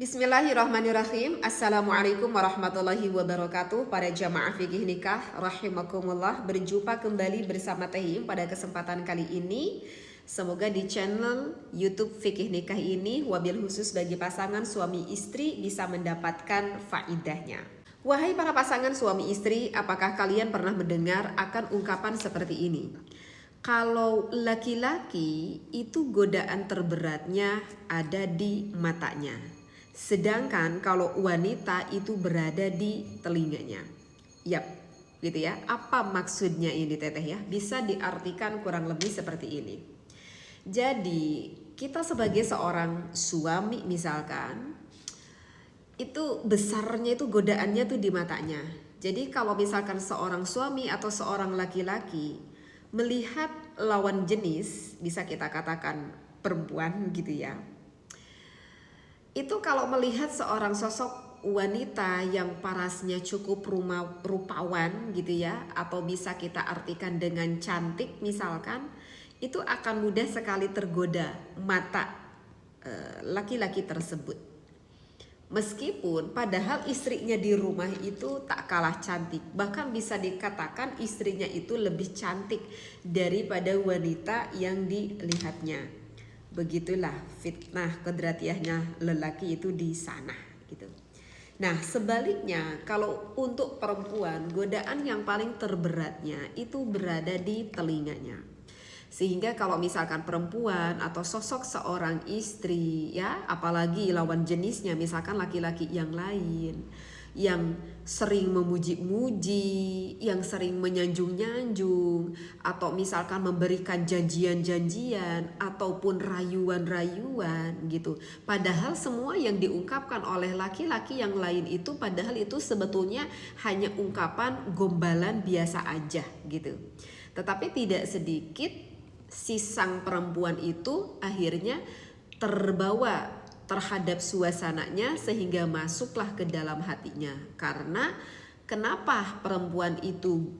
Bismillahirrahmanirrahim. Assalamualaikum warahmatullahi wabarakatuh. Para jamaah fikih nikah rahimakumullah, berjumpa kembali bersama Teh Im pada kesempatan kali ini. Semoga di channel YouTube Fikih Nikah ini wabil khusus bagi pasangan suami istri bisa mendapatkan faidahnya. Wahai para pasangan suami istri, apakah kalian pernah mendengar akan ungkapan seperti ini? Kalau laki-laki itu godaan terberatnya ada di matanya, sedangkan kalau wanita itu berada di telinganya. Yap, gitu ya. Apa maksudnya ini Teteh ya? Bisa diartikan kurang lebih seperti ini. Jadi kita sebagai seorang suami misalkan, itu besarnya itu godaannya tuh di matanya. Jadi kalau misalkan seorang suami atau seorang laki-laki melihat lawan jenis, bisa kita katakan perempuan gitu ya, itu kalau melihat seorang sosok wanita yang parasnya cukup rupawan gitu ya, atau bisa kita artikan dengan cantik misalkan, itu akan mudah sekali tergoda mata laki-laki tersebut. Meskipun padahal istrinya di rumah itu tak kalah cantik, bahkan bisa dikatakan istrinya itu lebih cantik daripada wanita yang dilihatnya. Begitulah fitnah kodratiahnya lelaki itu di sana gitu. Nah sebaliknya kalau untuk perempuan, godaan yang paling terberatnya itu berada di telinganya. Sehingga kalau misalkan perempuan atau sosok seorang istri ya, apalagi lawan jenisnya misalkan laki-laki yang lain yang sering memuji-muji, yang sering menyanjung-nyanjung, atau misalkan memberikan janjian-janjian ataupun rayuan-rayuan gitu. Padahal semua yang diungkapkan oleh laki-laki yang lain itu padahal itu sebetulnya hanya ungkapan gombalan biasa aja gitu. Tetapi tidak sedikit si sang perempuan itu akhirnya terbawa terhadap suasananya sehingga masuklah ke dalam hatinya. Karena kenapa perempuan itu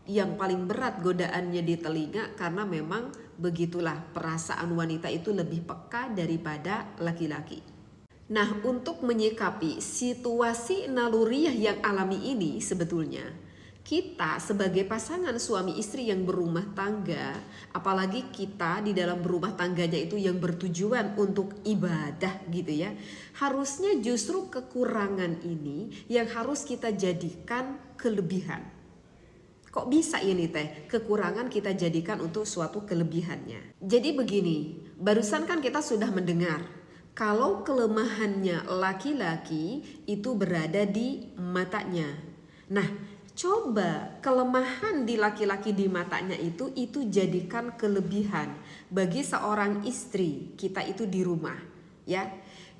yang paling berat godaannya di telinga? Karena memang begitulah, perasaan wanita itu lebih peka daripada laki-laki. Nah, untuk menyikapi situasi naluriah yang alami ini sebetulnya kita sebagai pasangan suami istri yang berumah tangga, apalagi kita di dalam berumah tangganya itu yang bertujuan untuk ibadah gitu ya, harusnya justru kekurangan ini yang harus kita jadikan kelebihan. Kok bisa ini Teh? Kekurangan kita jadikan untuk suatu kelebihannya. Jadi begini, barusan kan kita sudah mendengar kalau kelemahannya laki-laki itu berada di matanya. Nah, coba kelemahan di laki-laki di matanya itu jadikan kelebihan bagi seorang istri kita itu di rumah ya.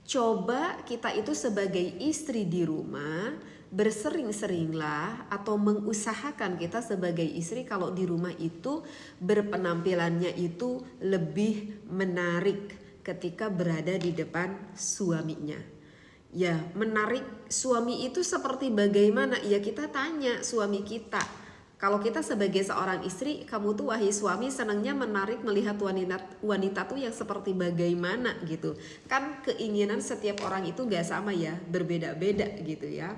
Coba kita itu sebagai istri di rumah bersering-seringlah atau mengusahakan kita sebagai istri kalau di rumah itu berpenampilannya itu lebih menarik ketika berada di depan suaminya. Ya, menarik suami itu seperti bagaimana? Ya kita tanya suami kita. Kalau kita sebagai seorang istri, kamu tuh wahai suami senangnya menarik melihat wanita tuh yang seperti bagaimana gitu. Kan keinginan setiap orang itu gak sama ya, berbeda-beda gitu ya.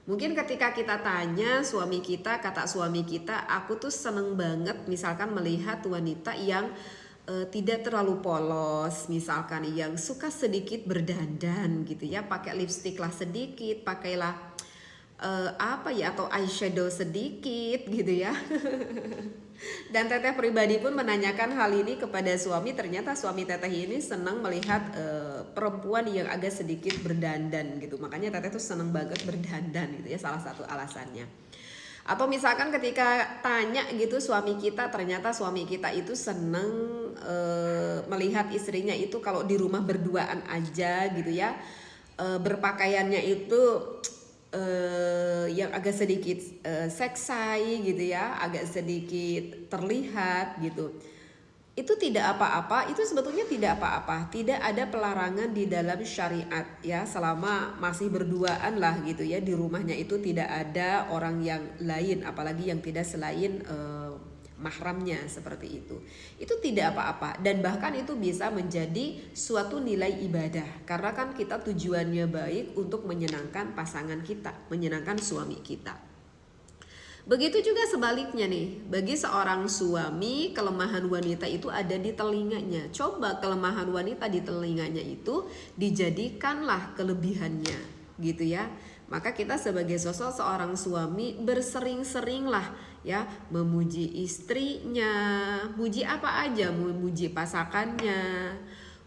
Mungkin ketika kita tanya suami kita, kata suami kita, aku tuh seneng banget misalkan melihat wanita yang tidak terlalu polos, misalkan yang suka sedikit berdandan gitu ya, pakai lipstick lah sedikit, pakailah apa ya, atau eyeshadow sedikit gitu ya. Dan Teteh pribadi pun menanyakan hal ini kepada suami. Ternyata suami Teteh ini senang melihat perempuan yang agak sedikit berdandan gitu. Makanya Teteh tuh senang banget berdandan gitu ya, salah satu alasannya. Atau misalkan ketika tanya gitu suami kita, ternyata suami kita itu seneng melihat istrinya itu kalau di rumah berduaan aja gitu ya, berpakaiannya itu yang agak sedikit seksai gitu ya, agak sedikit terlihat gitu. Itu tidak apa-apa, itu sebetulnya tidak apa-apa, tidak ada pelarangan di dalam syariat ya, selama masih berduaan lah gitu ya, di rumahnya itu tidak ada orang yang lain, apalagi yang tidak selain mahramnya seperti itu tidak apa-apa, dan bahkan itu bisa menjadi suatu nilai ibadah karena kan kita tujuannya baik untuk menyenangkan pasangan kita, menyenangkan suami kita. Begitu juga sebaliknya nih, bagi seorang suami kelemahan wanita itu ada di telinganya. Coba kelemahan wanita di telinganya itu dijadikanlah kelebihannya, gitu ya. Maka kita sebagai sosok seorang suami bersering-seringlah ya memuji istrinya, muji apa aja, memuji pasangannya,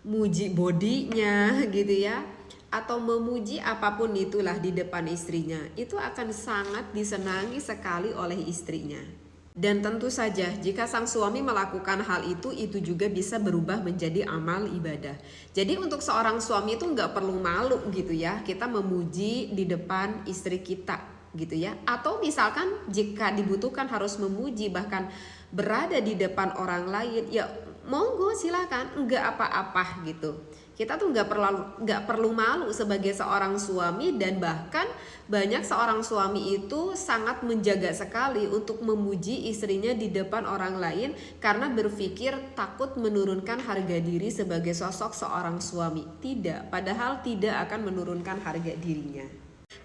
muji bodinya gitu ya, atau memuji apapun itulah di depan istrinya, itu akan sangat disenangi sekali oleh istrinya. Dan tentu saja jika sang suami melakukan hal itu juga bisa berubah menjadi amal ibadah. Jadi untuk seorang suami itu nggak perlu malu gitu ya, kita memuji di depan istri kita gitu ya. Atau misalkan jika dibutuhkan harus memuji bahkan berada di depan orang lain, ya monggo silakan, nggak apa-apa gitu. Kita tuh nggak perlu malu sebagai seorang suami, dan bahkan banyak seorang suami itu sangat menjaga sekali untuk memuji istrinya di depan orang lain karena berpikir takut menurunkan harga diri sebagai sosok seorang suami. Tidak, padahal tidak akan menurunkan harga dirinya.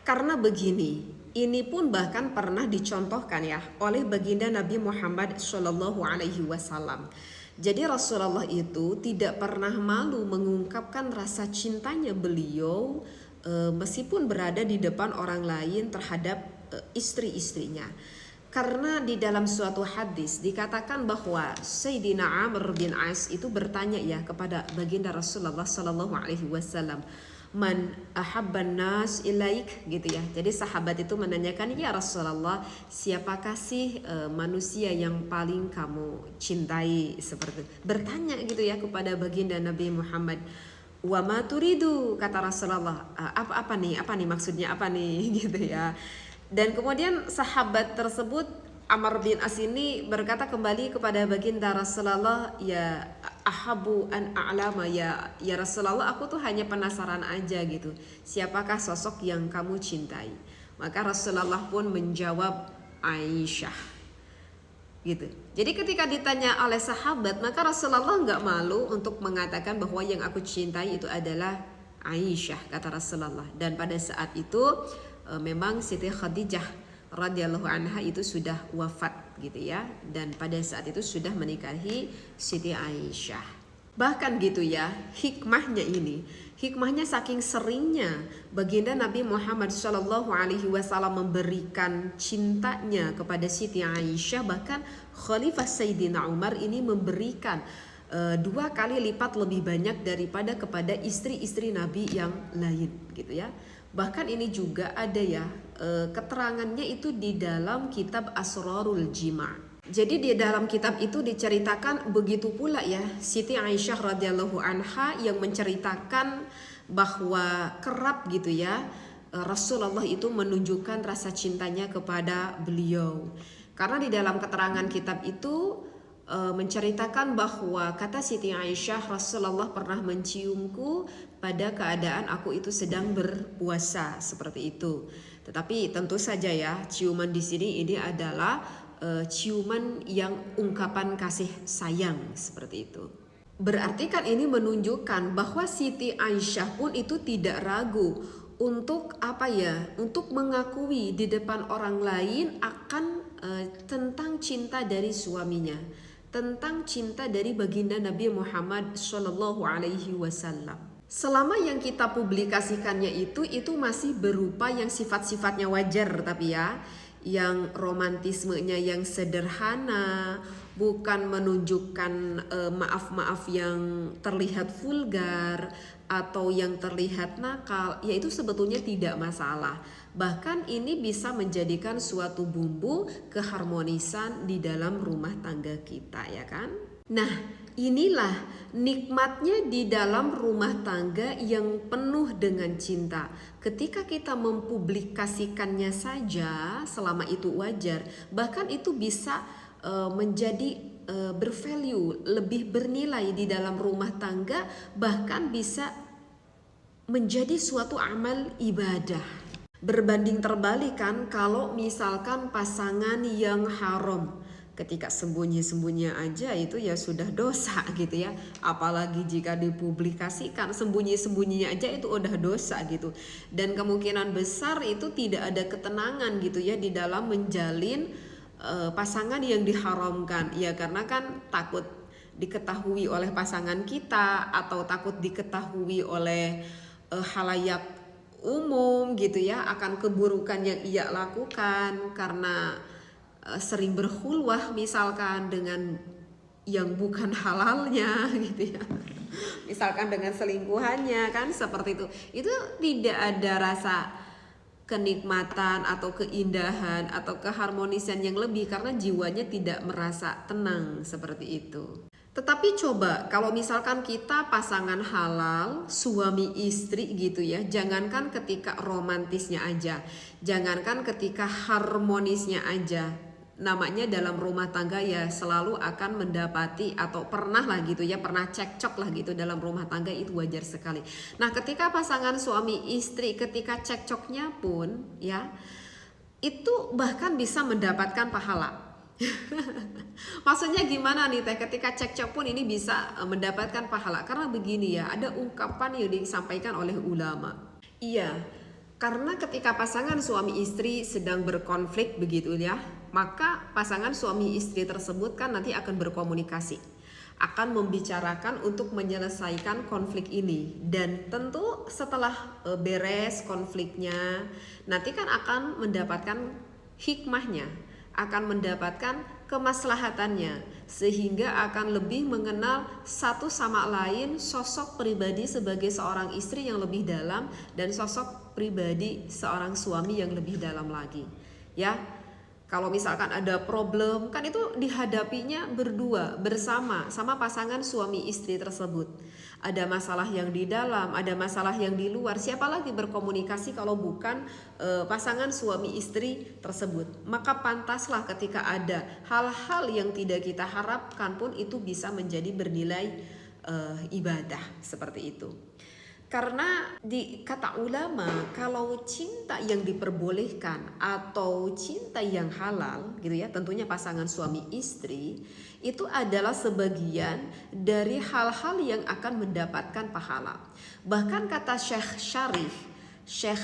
Karena begini, ini pun bahkan pernah dicontohkan ya oleh baginda Nabi Muhammad SAW. Jadi Rasulullah itu tidak pernah malu mengungkapkan rasa cintanya beliau meskipun berada di depan orang lain terhadap istri-istrinya. Karena di dalam suatu hadis dikatakan bahwa Sayyidina Amr bin As itu bertanya ya kepada baginda Rasulullah SAW, man ahabban nas ilaik gitu ya. Jadi sahabat itu menanyakan, ya Rasulullah, siapakah sih manusia yang paling kamu cintai, seperti bertanya gitu ya kepada baginda Nabi Muhammad. Wa ma turidu, kata Rasulullah, apa nih maksudnya apa nih gitu ya. Dan kemudian sahabat tersebut Amr bin As ini berkata kembali kepada baginda Rasulullah, ya ahabu an a'lama, ya Rasulullah, aku tuh hanya penasaran aja gitu, siapakah sosok yang kamu cintai. Maka Rasulullah pun menjawab Aisyah gitu. Jadi ketika ditanya oleh sahabat, maka Rasulullah nggak malu untuk mengatakan bahwa yang aku cintai itu adalah Aisyah, kata Rasulullah. Dan pada saat itu memang Siti Khadijah radhiyallahu anha itu sudah wafat gitu ya, dan pada saat itu sudah menikahi Siti Aisyah. Bahkan gitu ya, hikmahnya saking seringnya baginda Nabi Muhammad SAW memberikan cintanya kepada Siti Aisyah, bahkan Khalifah Sayyidina Umar ini memberikan 2 kali lipat lebih banyak daripada kepada istri-istri Nabi yang lain gitu ya. Bahkan ini juga ada ya keterangannya itu di dalam kitab Asrarul Jima'. Jadi di dalam kitab itu diceritakan begitu pula ya Siti Aisyah radhiyallahu anha yang menceritakan bahwa kerap gitu ya Rasulullah itu menunjukkan rasa cintanya kepada beliau. Karena di dalam keterangan kitab itu menceritakan bahwa kata Siti Aisyah, Rasulullah pernah menciumku pada keadaan aku itu sedang berpuasa, seperti itu. Tetapi tentu saja ya, ciuman di sini ini adalah ciuman yang ungkapan kasih sayang, seperti itu. Berarti kan ini menunjukkan bahwa Siti Aisyah pun itu tidak ragu untuk untuk mengakui di depan orang lain akan tentang cinta dari suaminya, tentang cinta dari baginda Nabi Muhammad SAW. Selama yang kita publikasikannya itu masih berupa yang sifat-sifatnya wajar, tapi ya yang romantismenya yang sederhana, bukan menunjukkan maaf-maaf yang terlihat vulgar atau yang terlihat nakal, yaitu sebetulnya tidak masalah. Bahkan ini bisa menjadikan suatu bumbu keharmonisan di dalam rumah tangga kita, ya kan? Nah, inilah nikmatnya di dalam rumah tangga yang penuh dengan cinta. Ketika kita mempublikasikannya saja, selama itu wajar, bahkan itu bisa menjadi bervalue, lebih bernilai di dalam rumah tangga, bahkan bisa menjadi suatu amal ibadah. Berbanding terbalik kan kalau misalkan pasangan yang haram, Ketika sembunyi-sembunyi aja itu ya sudah dosa gitu ya. Apalagi jika dipublikasikan, sembunyi-sembunyinya aja itu udah dosa gitu. Dan kemungkinan besar itu tidak ada ketenangan gitu ya di dalam menjalin pasangan yang diharamkan. Ya karena kan takut diketahui oleh pasangan kita atau takut diketahui oleh halayak umum gitu ya akan keburukan yang ia lakukan karena sering berkhulwah misalkan dengan yang bukan halalnya gitu ya. Misalkan dengan selingkuhannya kan seperti itu tidak ada rasa kenikmatan atau keindahan atau keharmonisan yang lebih karena jiwanya tidak merasa tenang seperti itu. Tetapi coba kalau misalkan kita pasangan halal, suami istri gitu ya, jangankan ketika romantisnya aja, jangankan ketika harmonisnya aja, namanya dalam rumah tangga ya selalu akan mendapati atau pernah lah gitu ya, pernah cekcok lah gitu dalam rumah tangga, itu wajar sekali. Nah ketika pasangan suami istri ketika cekcoknya pun ya itu bahkan bisa mendapatkan pahala. Maksudnya gimana nih teh, ketika cekcok pun ini bisa mendapatkan pahala karena begini ya, ada ungkapan yang disampaikan oleh ulama. Iya, karena ketika pasangan suami istri sedang berkonflik begitu ya, maka pasangan suami istri tersebut kan nanti akan berkomunikasi, akan membicarakan untuk menyelesaikan konflik ini. Dan tentu setelah beres konfliknya, nanti kan akan mendapatkan hikmahnya, akan mendapatkan kemaslahatannya, sehingga akan lebih mengenal satu sama lain sosok pribadi sebagai seorang istri yang lebih dalam dan sosok pribadi seorang suami yang lebih dalam lagi ya. Kalau misalkan ada problem kan itu dihadapinya berdua bersama sama pasangan suami istri tersebut. Ada masalah yang di dalam, ada masalah yang di luar. Siapa lagi berkomunikasi kalau bukan pasangan suami istri tersebut? Maka pantaslah ketika ada hal-hal yang tidak kita harapkan pun itu bisa menjadi bernilai ibadah seperti itu. Karena di kata ulama kalau cinta yang diperbolehkan atau cinta yang halal gitu ya, tentunya pasangan suami istri itu adalah sebagian dari hal-hal yang akan mendapatkan pahala. Bahkan kata Syekh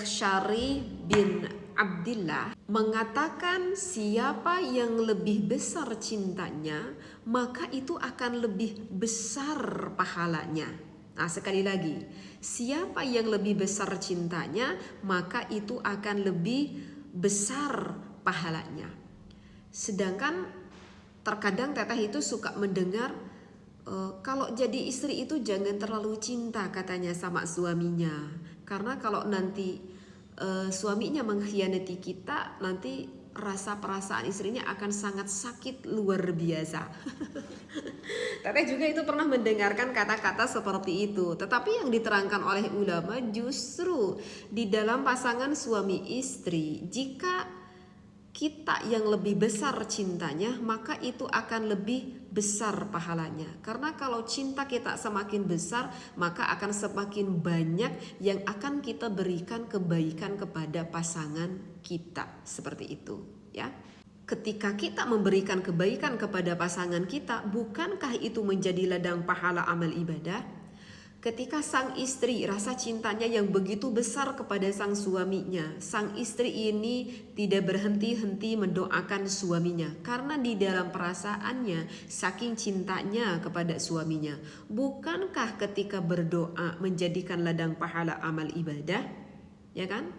Syarih bin Abdillah mengatakan siapa yang lebih besar cintanya maka itu akan lebih besar pahalanya. Nah sekali lagi, siapa yang lebih besar cintanya maka itu akan lebih besar pahalanya. Sedangkan terkadang teteh itu suka mendengar kalau jadi istri itu jangan terlalu cinta katanya sama suaminya, karena kalau nanti suaminya mengkhianati kita nanti rasa perasaan istrinya akan sangat sakit luar biasa. Teteh juga itu pernah mendengarkan kata-kata seperti itu. Tetapi yang diterangkan oleh ulama justru di dalam pasangan suami istri, jika kita yang lebih besar cintanya maka itu akan lebih besar pahalanya. Karena kalau cinta kita semakin besar maka akan semakin banyak yang akan kita berikan kebaikan kepada pasangan kita, seperti itu ya. Ketika kita memberikan kebaikan kepada pasangan kita, bukankah itu menjadi ladang pahala amal ibadah? Ketika sang istri rasa cintanya yang begitu besar kepada sang suaminya, sang istri ini tidak berhenti-henti mendoakan suaminya karena di dalam perasaannya saking cintanya kepada suaminya. Bukankah ketika berdoa menjadikan ladang pahala amal ibadah? Ya kan?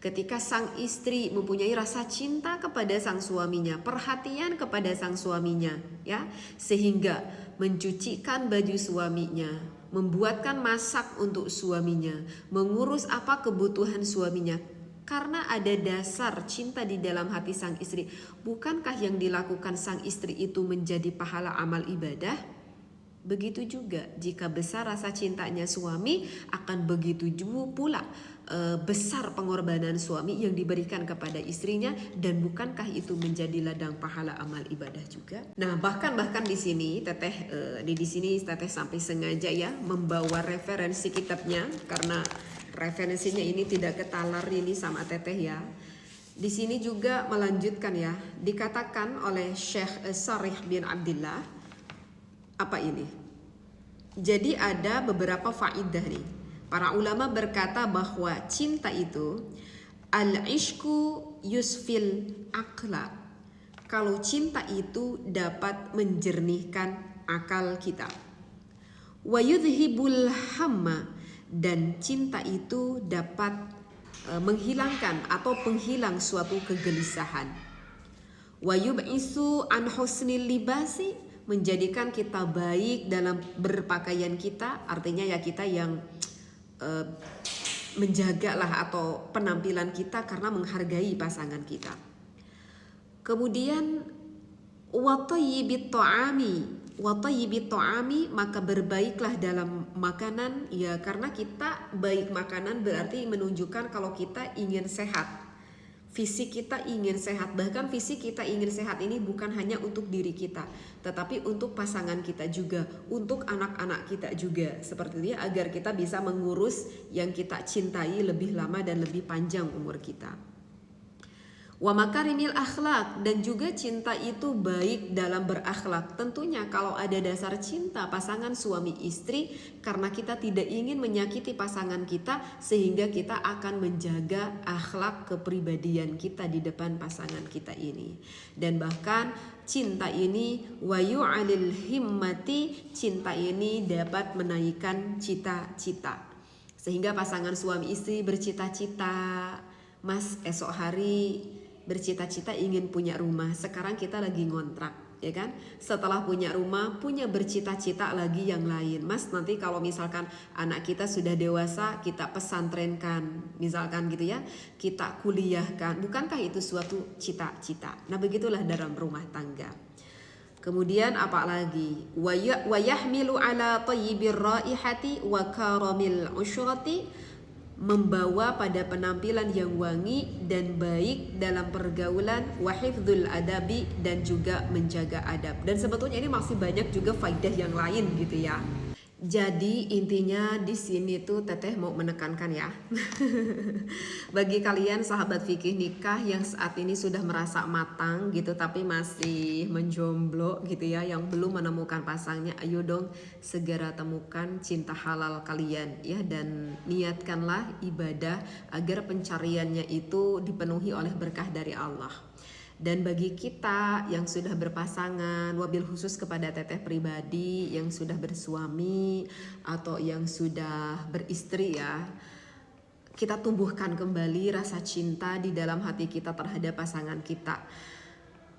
Ketika sang istri mempunyai rasa cinta kepada sang suaminya, perhatian kepada sang suaminya, ya, sehingga mencucikan baju suaminya, membuatkan masak untuk suaminya, mengurus apa kebutuhan suaminya, karena ada dasar cinta di dalam hati sang istri. Bukankah yang dilakukan sang istri itu menjadi pahala amal ibadah? Begitu juga jika besar rasa cintanya suami, akan begitu juga pula besar pengorbanan suami yang diberikan kepada istrinya, dan bukankah itu menjadi ladang pahala amal ibadah juga? Nah bahkan di sini teteh di sini teteh sampai sengaja ya membawa referensi kitabnya karena referensinya ini tidak ketalar ini sama teteh ya. Di sini juga melanjutkan ya, dikatakan oleh Syekh Sarih bin Abdillah, apa ini? Jadi ada beberapa faidah nih. Para ulama berkata bahwa cinta itu al-ishku yusfil akla. Kalau cinta itu dapat menjernihkan akal kita. Wa yudhibul hamma, dan cinta itu dapat menghilangkan atau penghilang suatu kegelisahan. Wa yub'isu an husnil libasi, menjadikan kita baik dalam berpakaian kita, artinya ya kita yang menjagalah atau penampilan kita karena menghargai pasangan kita. Kemudian wa tayyibit ta'ami, maka berbaiklah dalam makanan ya, karena kita baik makanan berarti menunjukkan kalau kita ingin sehat. Fisik kita ingin sehat, bahkan fisik kita ingin sehat ini bukan hanya untuk diri kita, tetapi untuk pasangan kita juga, untuk anak-anak kita juga, seperti itu ya, agar kita bisa mengurus yang kita cintai lebih lama dan lebih panjang umur kita. Wa makarimil akhlak, dan juga cinta itu baik dalam berakhlak. Tentunya kalau ada dasar cinta pasangan suami istri, karena kita tidak ingin menyakiti pasangan kita, sehingga kita akan menjaga akhlak kepribadian kita di depan pasangan kita ini. Dan bahkan cinta ini wa yu'alil himmati, cinta ini dapat menaikkan cita-cita. Sehingga pasangan suami istri bercita-cita, Mas esok hari bercita-cita ingin punya rumah, sekarang kita lagi ngontrak, ya kan? Setelah punya rumah, punya bercita-cita lagi yang lain. Mas, nanti kalau misalkan anak kita sudah dewasa, kita pesantrenkan, misalkan gitu ya, kita kuliahkan. Bukankah itu suatu cita-cita? Nah, begitulah dalam rumah tangga. Kemudian apa lagi? Wa yahmilu ala tayyibir raihati wa karamil ushrati, membawa pada penampilan yang wangi dan baik dalam pergaulan, wa hifdzul adabi, dan juga menjaga adab. Dan sebetulnya ini masih banyak juga faidah yang lain gitu ya. Jadi intinya di sini tuh Teteh mau menekankan ya. Bagi kalian sahabat fikih nikah yang saat ini sudah merasa matang gitu tapi masih menjomblo gitu ya, yang belum menemukan pasangnya, ayo dong segera temukan cinta halal kalian ya, dan niatkanlah ibadah agar pencariannya itu dipenuhi oleh berkah dari Allah. Dan bagi kita yang sudah berpasangan, wabil khusus kepada Teteh pribadi yang sudah bersuami atau yang sudah beristri ya, kita tumbuhkan kembali rasa cinta di dalam hati kita terhadap pasangan kita.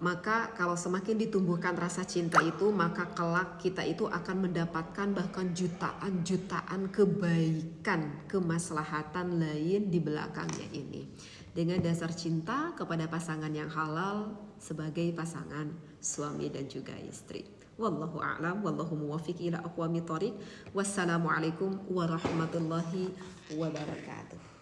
Maka kalau semakin ditumbuhkan rasa cinta itu, maka kelak kita itu akan mendapatkan bahkan jutaan-jutaan kebaikan, kemaslahatan lain di belakangnya ini. Dengan dasar cinta kepada pasangan yang halal sebagai pasangan suami dan juga istri. Wallahu a'lam, wallahu muwaffiq ila aqwamit thoriq. Wassalamualaikum warahmatullahi wabarakatuh.